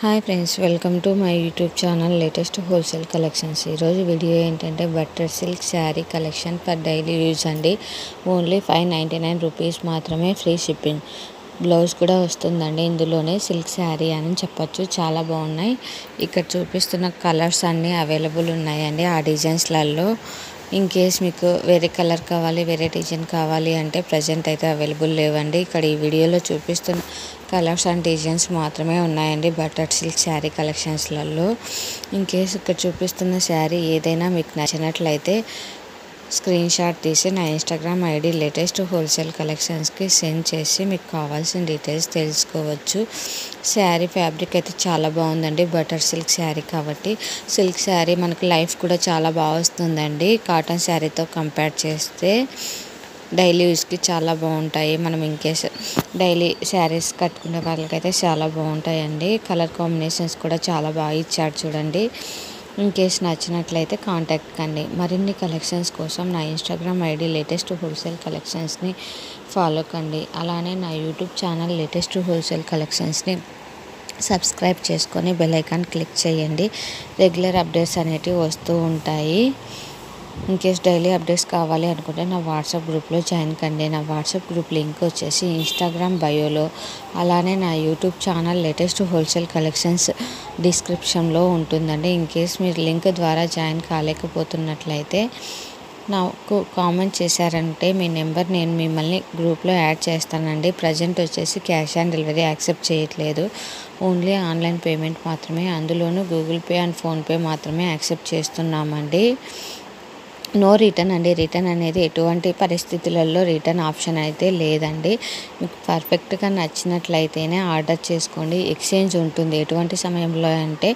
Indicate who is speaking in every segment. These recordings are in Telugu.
Speaker 1: Hi friends, welcome to my YouTube channel latest wholesale collections. ఈరోజు వీడియో ఏంటంటే butter silk sari collection for daily use అండి. ఓన్లీ 599 రూపీస్ మాత్రమే, ఫ్రీ షిప్పింగ్. బ్లౌజ్ కూడా వస్తుందండి. ఇందులోనే సిల్క్ శారీ అని చెప్పొచ్చు, చాలా బాగున్నాయి. ఇక్కడ చూపిస్తున్న కలర్స్ అన్నీ అవైలబుల్ ఉన్నాయండి ఆ డిజైన్స్లలో. ఇన్ కేస్ మీకు వేరే కలర్ కావాలి, వేరే డిజైన్ కావాలి అంటే ప్రజెంట్ అయితే అవైలబుల్ లేవండి. ఇక్కడ ఈ వీడియోలో చూపిస్తున్న కలర్స్ అండ్ డిజైన్స్ మాత్రమే ఉన్నాయండి బటర్ సిల్క్ శారీ కలెక్షన్స్లలో. ఇన్ కేస్ ఇక్కడ చూపిస్తున్న శారీ ఏదైనా మీకు నచ్చినట్లయితే స్క్రీన్ షాట్ తీసి నా ఇన్స్టాగ్రామ్ ఐడి లేటెస్ట్ హోల్సేల్ కలెక్షన్స్కి సెండ్ చేసి మీకు కావాల్సిన డీటెయిల్స్ తెలుసుకోవచ్చు. శారీ ఫ్యాబ్రిక్ అయితే చాలా బాగుందండి. బటర్ సిల్క్ శారీ కాబట్టి సిల్క్ శారీ మనకి లైఫ్ కూడా చాలా బాగా వస్తుందండి. కాటన్ శారీతో కంపేర్ చేస్తే డైలీ యూస్కి చాలా బాగుంటాయి. మనం ఇన్కేస్ డైలీ శారీస్ కట్టుకునే వాళ్ళకైతే చాలా బాగుంటాయండి. కలర్ కాంబినేషన్స్ కూడా చాలా బాగా ఇచ్చాడు చూడండి. ఇన్ కేస్ నచ్చినట్లయితే కాంటాక్ట్ కండి. మరిన్ని కలెక్షన్స్ కోసం నా ఇన్స్టాగ్రామ్ ఐడి లేటెస్ట్ హోల్సేల్ కలెక్షన్స్ని ఫాలో కండి. అలానే నా యూట్యూబ్ ఛానల్ లేటెస్ట్ హోల్సేల్ కలెక్షన్స్ని సబ్స్క్రైబ్ చేసుకొని బెల్ ఐకాన్ క్లిక్ చేయండి. రెగ్యులర్ అప్డేట్స్ అనేటివి వస్తూ ఉంటాయి. ఇన్ కేస్ డైలీ అప్డేట్స్ కావాలి అనుకుంటే నా వాట్సాప్ గ్రూప్లో జాయిన్ కండి. నా వాట్సాప్ గ్రూప్ లింక్ వచ్చేసి ఇన్స్టాగ్రామ్ బయోలో, అలానే నా YouTube channel latest wholesale collections డిస్క్రిప్షన్లో ఉంటుందండి. ఇన్ కేస్ మీరు లింక్ ద్వారా జాయిన్ కాలేకపోతున్నట్లయితే నాకు కామెంట్ చేశారంటే మీ నెంబర్ నేను మిమ్మల్ని గ్రూప్లో యాడ్ చేస్తానండి. ప్రజెంట్ వచ్చేసి క్యాష్ ఆన్ డెలివరీ యాక్సెప్ట్ చేయట్లేదు. ఓన్లీ ఆన్లైన్ పేమెంట్ మాత్రమే, అందులోనూ గూగుల్ పే అండ్ ఫోన్పే మాత్రమే యాక్సెప్ట్ చేస్తున్నామండి. నో రిటర్న్ అండి. రిటర్న్ అనేది ఎటువంటి పరిస్థితులలో రిటర్న్ ఆప్షన్ అయితే లేదండి. మీకు పర్ఫెక్ట్గా నచ్చినట్లయితేనే ఆర్డర్ చేసుకోండి. ఎక్స్చేంజ్ ఉంటుంది. ఎటువంటి సమయంలో అంటే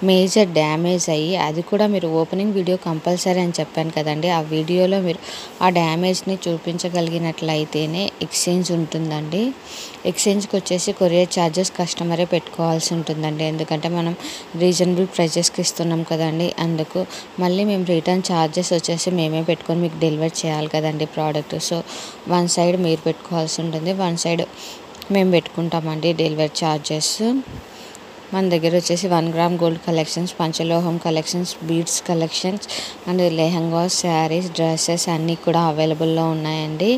Speaker 1: మేజర్ డ్యామేజ్ అయ్యి, అది కూడా మీరు ఓపెనింగ్ వీడియో కంపల్సరీ అని చెప్పాను కదండి, ఆ వీడియోలో మీరు ఆ డ్యామేజ్ని చూపించగలిగినట్లయితేనే ఎక్స్చేంజ్ ఉంటుందండి. ఎక్స్చేంజ్కి వచ్చేసి కొరియర్ ఛార్జెస్ కస్టమరే పెట్టుకోవాల్సి ఉంటుందండి. ఎందుకంటే మనం రీజనబుల్ ప్రైజెస్కి ఇస్తున్నాం కదండి, అందుకు మళ్ళీ మేము రిటర్న్ ఛార్జెస్ వచ్చేసి మేమే పెట్టుకొని మీకు డెలివర్ చేయాలి కదండి ప్రోడక్ట్. సో వన్ సైడ్ మీరు పెట్టుకోవాల్సి ఉంటుంది, వన్ సైడ్ మేము పెట్టుకుంటామండి డెలివరీ ఛార్జెస్. మన దగ్గర వచ్చేసి 1 గ్రామ్ గోల్డ్ కలెక్షన్స్, పంచలోహం collections, beads collections and lehengas, saris, dresses అన్నీ కూడా అవైలబుల్లో ఉన్నాయండి.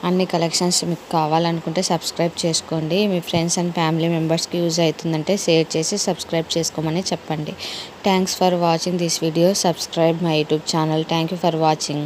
Speaker 1: అన్ని కలెక్షన్స్ మీకు కావాలనుకుంటే సబ్స్క్రైబ్ చేసుకోండి. మీ ఫ్రెండ్స్ అండ్ ఫ్యామిలీ మెంబర్స్కి యూజ్ అవుతుందంటే షేర్ చేసి సబ్స్క్రైబ్ చేసుకోమని చెప్పండి. Thanks for watching this video. Subscribe my YouTube channel. Thank you for watching.